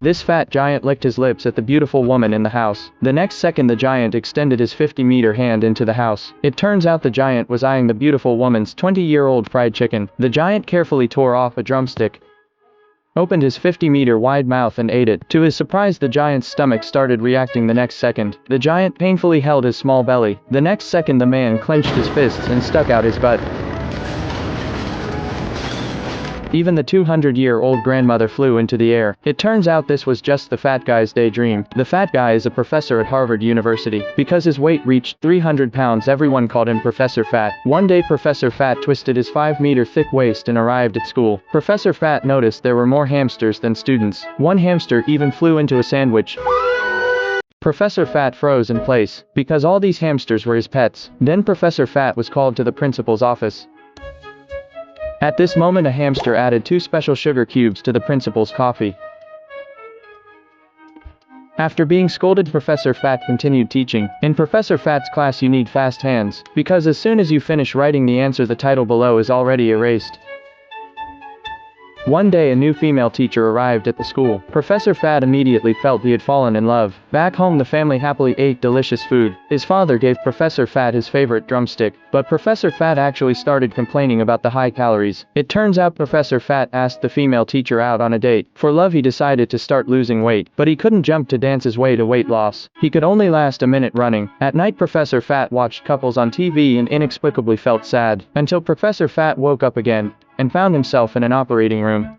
This fat giant licked his lips at the beautiful woman in the house. The next second the giant extended his 50-meter hand into the house. It turns out the giant was eyeing the beautiful woman's 20-year-old fried chicken. The giant carefully tore off a drumstick, opened his 50-meter wide mouth and ate it. To his surprise, the giant's stomach started reacting the next second. The giant painfully held his small belly. The next second the man clenched his fists and stuck out his butt. Even the 200-year-old grandmother flew into the air. It turns out this was just the fat guy's daydream. The fat guy is a professor at Harvard University. Because his weight reached 300 pounds, everyone called him Professor Fat. One day Professor Fat twisted his 5-meter thick waist and arrived at school. Professor Fat noticed there were more hamsters than students. One hamster even flew into a sandwich. Professor Fat froze in place, because all these hamsters were his pets. Then Professor Fat was called to the principal's office. At this moment a hamster added 2 special sugar cubes to the principal's coffee. After being scolded, Professor Fat continued teaching. In Professor Fat's class you need fast hands, because as soon as you finish writing the answer the title below is already erased. One day a new female teacher arrived at the school. Professor Fat immediately felt he had fallen in love. Back home the family happily ate delicious food. His father gave Professor Fat his favorite drumstick, but Professor Fat actually started complaining about the high calories. It turns out Professor Fat asked the female teacher out on a date. For love he decided to start losing weight, but he couldn't jump to dance his way to weight loss. He could only last a minute running. At night Professor Fat watched couples on TV and inexplicably felt sad, until Professor Fat woke up again and found himself in an operating room.